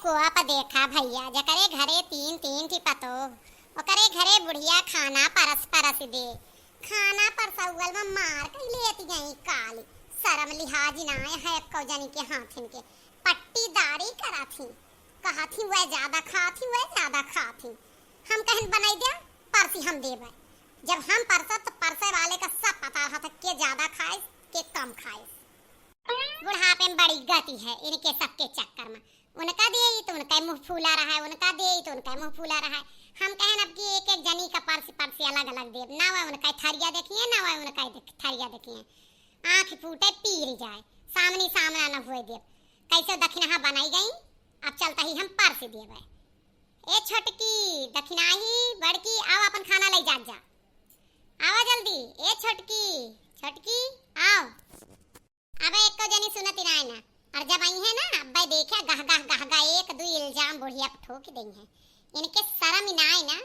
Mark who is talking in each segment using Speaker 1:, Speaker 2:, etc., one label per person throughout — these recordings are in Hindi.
Speaker 1: कुआ पर देखा भैया जकरे घरे तीन तीन थी पतो ओकरे घरे बुढ़िया खाना परस परस दे खाना परसौगल में मार के लेती गई काली शर्म लिहाज ना है को जनी के हाथिन के पट्टी दाढ़ी करा थी कहा थी वह ज्यादा खाती वह ज्यादा खाती हम कहन बनाई दिया परसी हम देवे जब हम परसत तो परसे वाले का सब पता था के ज्यादा खाए के कम खाए बुढ़ापे में बड़ी गति है इनके सबके चक्कर में उनका दे तो उनका मुंह फूला रहा है उनका दे तो उनका मुंह फूला रहा है हम कहन अब कि एक एक जनी का परसी अलग अलग दे ना वह उनका थरिया देखिए ना वह उनका थरिया देखिए आंख फूटे पीर जाए सामने सामना न हुए दे कैसे दक्षिणा बनाई गई अब चलता ही हम परसी देवे ए छोटकी दक्षिणाही बड़की आओ अपन खाना ले जा आओ जल्दी ए छोटकी छोटकी आओ अबे एक तो जनी सुनती ना है ना और जब आई है ना अब्बे देखा गह एक दो इल्जाम बुढ़िया पर ठोक देई है इनके शर्म ना है ना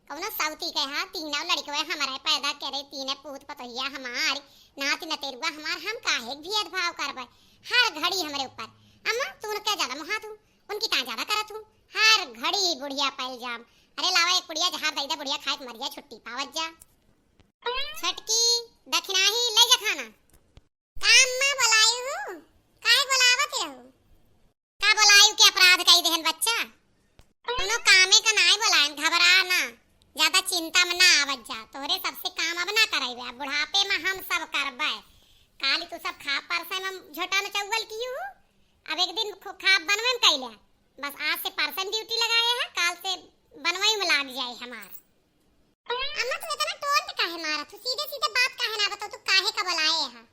Speaker 1: कौनो सौती के हां तीनों लड़के हमारे पैदा करे तीन पूत पतोहिया हमार नाती नतेरुआ हमार हम काहे भेदभाव करबे हर घड़ी हमरे ऊपर अम्मा तू उनके ज्यादा मुहा तू उनकी ता ज्यादा करत हूं हर घड़ी बुढ़िया पर इल्जाम अरे लावा एक बुढ़िया जहां दईदा बुढ़िया खाए मर जा छुट्टी पावत जा छटकी दक्षिणाही ले जा खाना काम में बुलाई हूं काहे बुलावत रहू का बुलायू के अपराध कई देहन बच्चा कोनो कामे का नाई बुलाएन घबरा ना ज्यादा चिंता में ना आवत जा तोरे सबसे काम अब ना कराइबे अब बुढ़ापे में हम सब करबे काली तू सब खा परसे में झोटा न चौगल कियो अब एक दिन खा बनवे में कैले बस आज से परसन ड्यूटी लगाए है काल से बनवाई में लाग जाए हमार अम्मा तू इतना टोंट काहे मारत तू सीधे सीधे बात काहे ना बता तू काहे का बुलाए है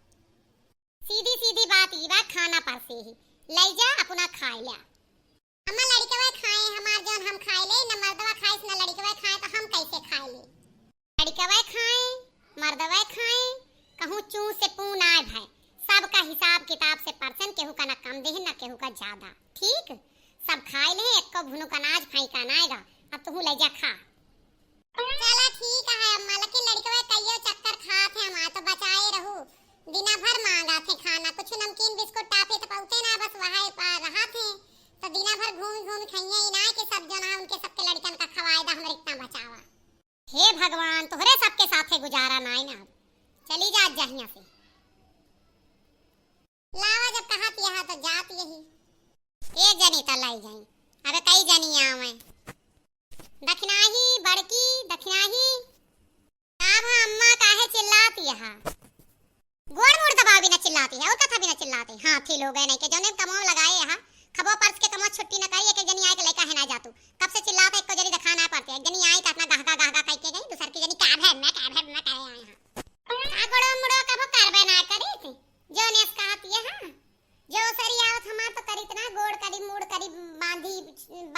Speaker 1: सीधी सीधी बात ई बा खाना परसे ही ले जा अपना खाए ले अम्मा लड़कवा खाए हमार जौन हम खाए ले न मर्दवा खाए न लड़कवा खाए तो हम कैसे खाए ले लड़कवा खाए मर्दवा खाए कहूं चू से पू ना भाई सबका हिसाब किताब से परसेंट केहू का ना कम देह ना केहू का ज्यादा ठीक सब खाए ले एक को भुनु का अनाज खाई का नाएगा अब तू ले जा खा चला ठीक है अम्मा लेकिन लड़कवा कइयो चक्कर खात है हम तो बचाए रहू दिना भर मांगा थे खाना कुछ नमकीन बिस्कुट टाफे तो पौते ना बस वहां पर रहा थे तो दिना भर घूम खाइए ना के सब जना उनके सबके लड़कन का खवाए दा हमरे इतना बचावा हे भगवान तोहरे सबके साथे गुजारा ना है ना चली जा जहिया से लावा जब कहा यहां तो जात यही एक जनी तो लाई जाई अबे कई जनी आवे दक्षिणाही बड़की दक्षिणाही अब अम्मा काहे चिल्लाती है गोड़ मोड़ दबा भी न चिल्लाती है और कथा भी न चिल्लाती हां थी लोग नहीं के जोने कमाओ लगाए यहां खबो पर्स के कमा छुट्टी न करी एक जनी आए के लेका है ना जातू कब से चिल्लाते एक को जनी दिखाना पड़ते एक जनी आई त अपना गहगा कह के गई दूसर की जनी का है मैं कहे यहां का गोड़ो मुड़ो कबो करबे ना करी थी जो ने कहती है हां जो सरी आवत हमार तो करी इतना गोड़ करी मुड़ करी बांधी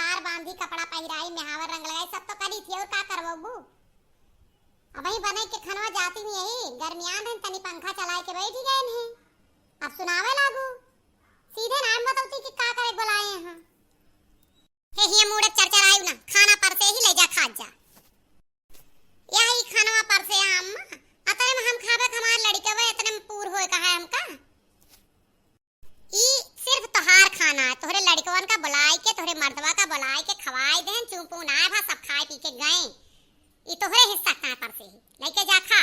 Speaker 1: बार बांधी कपड़ा पहिराई मेहावर रंग लगाई सब तो करी थी और का करबो अब ही बने के खनवा जाती नहीं यही गर्मियां हैं तनी पंखा चलाए के बैठ गए हैं अब सुनावे लागू सीधे नाम बताती कि का करे बुलाए हैं हे ये मूड चरचरायु ना खाना पर से ही ले जा खा जा यही खानवा पर से अम्मा अतरे में हम खावे हमार लड़के वे इतने में पूर होए कहा है हमका ई सिर्फ तोहार खाना है तोहरे लड़कवन का बुलाए के तोहरे मर्दवा का बुलाए के खवाए देन चुपू ना भा सब खाए पी के गए ई तोहरे हिस्सा का पर से ही लेके जा खा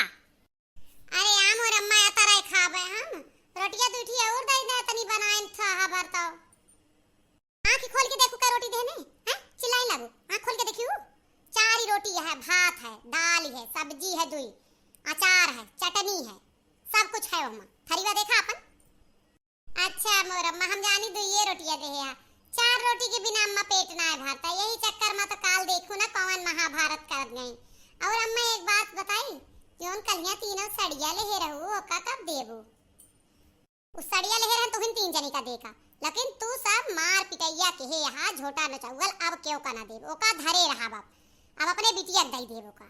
Speaker 1: अरे आम और अम्मा अतरे खावे हम रोटियां दूठी और दे दे तनी बनाएन था हबर तो आंख खोल के देखो का रोटी देने हैं चिल्लाई लागो आंख खोल के देखियो चार रोटी है भात है दाल है सब्जी है दुई अचार है चटनी है सब कुछ है अम्मा थरीवा देखा अपन अच्छा मोर अम्मा हम जानी दुइये रोटियां दे है चार रोटी के बिना अम्मा पेट ना भरता यही चक्कर में तो काल देखो ना कौन महाभारत कर गई और अम्मा एक बात बताई जोन कलियां तीनों सड़िया ले रहू ओका कब देबू उस सड़िया ले रहन तुहिन तीन जनी का देखा लेकिन तू सब मार पिटैया के हे यहां झोटा न चौगल अब क्यों का ना देब ओका धरे रहा बाप अब अपने बिटिया दई देब ओका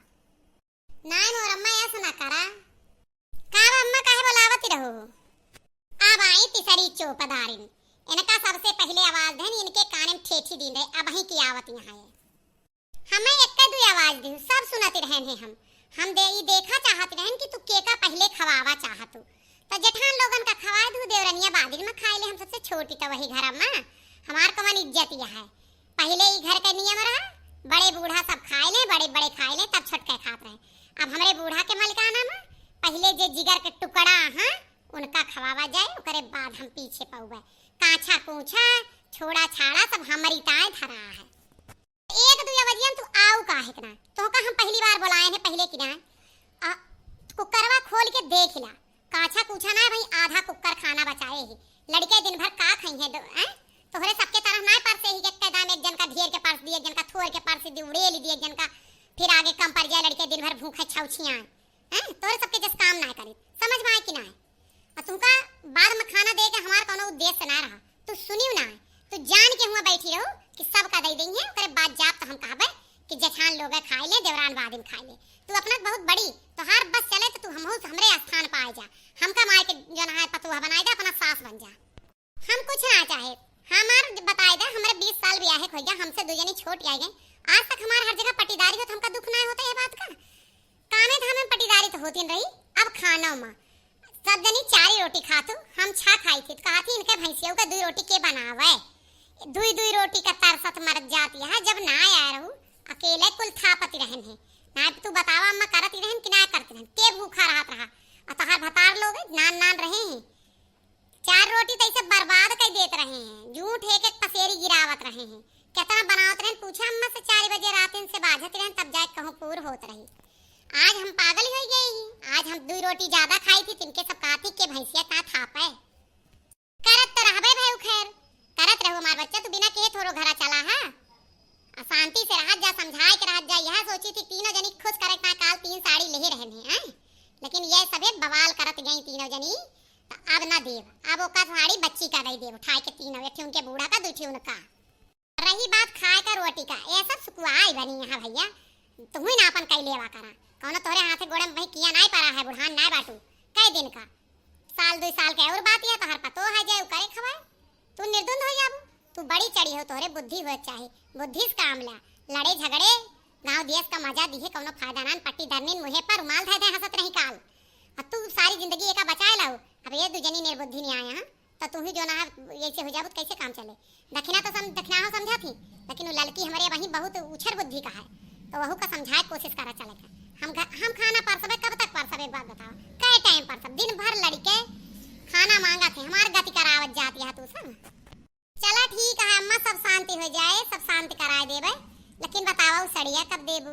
Speaker 1: नान और अम्मा ऐसा ना करा का अम्मा काहे बुलावत रहू अब आई तीसरी चौपदारिन इनका सबसे पहले आवाज देन इनके कान में ठेठी दी रहे अब ही की आवत यहां है हमें एक दो आवाज दी सब सुनते रहन है हम देखा चाहते रहन कि तू केका पहले खवावा चाहतू तो जेठान लोगन का खवा दू देवरनिया बादिल में खाए ले हम सबसे छोटी तो वही घर में हमार कमन इज्जत यह है पहले ही घर का नियम रहा, बड़े बूढ़ा सब खाए ले, बड़े बड़े खाए ले, तब छोटके खात रहे। अब हमरे बूढ़ा के मलिकाना में पहले जे जिगर के टुकड़ा हां उनका खवावा जाए, ओकरे बाद हम पीछे पहुए। काछा पूछा छोड़ा छाड़ा सब हमारी ताए धरा है। एक दुया बजियन तू आऊ काहे ना, तो का हम पहली बार बुलाए हैं पहले की ना। कुकरवा खोल के देख ला, काछा पूछा ना भाई, आधा कुकर खाना बचाए ही। लड़के दिन भर का खाई है तोहरे सबके तरह ना परसे ही, एक दाम एक जन का ढेर के पास दिए, एक जन का थोड़ के पास दी उड़ेल दिए, एक जन का फिर आगे कम पड़ जाए। लड़के दिन भर भूखे छौछियां हैं, तोरे सबके जस काम ना करे, समझ में आए कि ना। और तुमका बाद में खाना दे के हमार कोनो उद्देश्य ना रहा, तू सुनियो ना, तू जान के हुआ बैठी रहो कि सबका दे देंगे, ओकरे बाद जाप तो हम कहबे कि जेठान लोग खाए ले, देवरान बादिन खाए ले। तू अपना बहुत बड़ी तो हर बस चले तो तू हमरे स्थान पर आ जा, हमका मार के जो ना है पतुहा बनाए दे, अपना सास बन जा। हम कुछ ना चाहे, हमार बताए दे, हमारे 20 साल ब्याह हो गया, हमसे दो जनी छोट आई गए। आज तक हमार हर जगह पटीदारी हो, तो हमका दुख ना होता है बात का। कामे धामे पटीदारी तो होती रही। अब खाना में सब जनी 4 रोटी खातू, हम 6 खाई थी, तो कहा थी इनके भैंसियों का 2 रोटी के बनावे, 2 रोटी का तरसत मर जाती है। जब ना आया रहू अकेले कुल थापती रहन है ना, तू बतावा अम्मा करती रहन कि ना करती रहन, के भूखा रहत रहा। और तहार भतार लोग नान नान रहे हैं, 4 रोटी तो ऐसे बर्बाद कर देते रहे हैं, झूठ एक एक पसेरी गिरावत रहे हैं। कितना बनावत रहे पूछा अम्मा से, 4 बजे रात से बाझत रहे, तब जाके कहूं पूर होत रही। आज हम पागल हो गए, आज हम 2 रोटी ज्यादा खाई थी, तिनके सब काथी के भैंसिया का थापे करत तो रहबे भाई। खैर करत रहो मार बच्चा, तू बिना के थोरो घरा चला है, शांति से रहत जा, समझाए के रहत जा। यह सोची थी तीनों जनी खुश करे ना, काल 3 साड़ी ले रहने हैं, लेकिन ये सबे बवाल करत गई तीनों जनी। तो अब ना देव, अब ओका साड़ी बच्ची का दे देव, उठाए के तीनों, एक उनके बूढ़ा का, दूठी उनका। रही बात खाए का रोटी का, ये सब सुकुआई बनी यहाँ भैया, तुम ही ना अपन कई लेवा करा, कौनो तोरे हाथे गोड़े में भाई किया नहीं पड़ा है, बुढ़ान ना बाटू कई दिन का, साल 2 साल के और बात है, तोहर पतो है जाए करे खवाए, तू निर्दुंद हो जाबू। तू बड़ी चढ़ी हो, तोरे बुद्धि हो चाहिए, बुद्धि से काम ला, लड़े झगड़े गांव देश का मजा दिहे, कोनो फायदा ना। पट्टी धरनी मुहे पर रुमाल धर दे, हंसत रही काल। अब तू सारी जिंदगी एका बचाए लाओ, अब ये 2 जनी निर्बुद्धि नहीं आया हां, तो तू ही जो ना ऐसे हो जाबू, कैसे काम चले। दक्षिणा तो दक्षिणा हो समझा थी, लेकिन वो लड़की हमारे वही बहुत उछर बुद्धि का है, तो वहू का समझाए कोशिश करा चलेगा। हम खाना परसबे, कब तक परसबे, बात बताओ, कई टाइम पर सब दिन भर लड़के खाना मांगा थे, हमार गति करावत जाती है तू सब। चला ठीक है अम्मा, सब शांति हो जाए, सब शांति कराए देबे, लेकिन बताओ सड़िया कब देबू।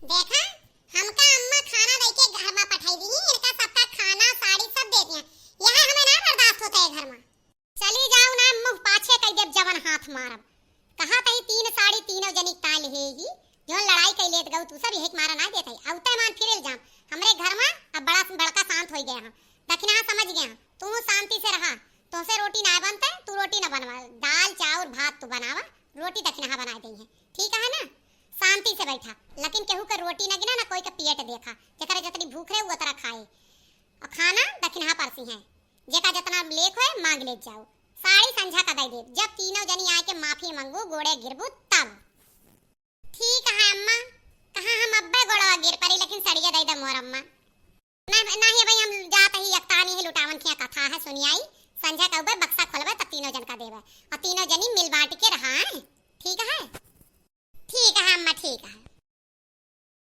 Speaker 1: देखा हमका अम्मा खाना दे के घर में पठाई दी, इनका सबका खाना साड़ी सब दे दिया, यह हमें ना बर्दाश्त होता है घर में। चली जाओ ना, मुंह पाछे कई देव, जवन हाथ मारब। कहा तही 3 साड़ी तीनों जनी ताल हेगी, जो लड़ाई कई लेत गऊ, तू सब एक मारा ना देत है, औते मान फिरल जाम हमरे घर में। अब बड़का शांत हो गया हां, दक्षिणा समझ गया, तू शांति से रहा, तो से रोटी ना बनता, तू रोटी ना बनवा, दाल चावल भात तू बनावा, रोटी दक्षिणा बना दी है, ठीक है ना। शांति से बैठा, लेकिन केहू का रोटी ना गिना ना, कोई का पेट देखा, जकरा जितनी भूख रहे वो तरह खाए। और खाना दक्षिणा परसी है, जेका जितना लेख है मांग ले जाओ, साड़ी संझा का दे दे, जब तीनों जनी आए के माफी मांगू गोड़े गिरबू तब। ठीक है अम्मा, कहां हम अब्बे गोड़वा गिर पड़ी, लेकिन सड़िया दे दे मोर अम्मा। ना ही भाई, हम जात ही एकतानी है, लुटावन की कथा है सुनियाई, संझा का ऊपर बक्सा खोलबे तब तीनों जन का देवे, और तीनों जनी मिल बांट के रहा है, ठीक है। ठीक है अम्मा, ठीक है।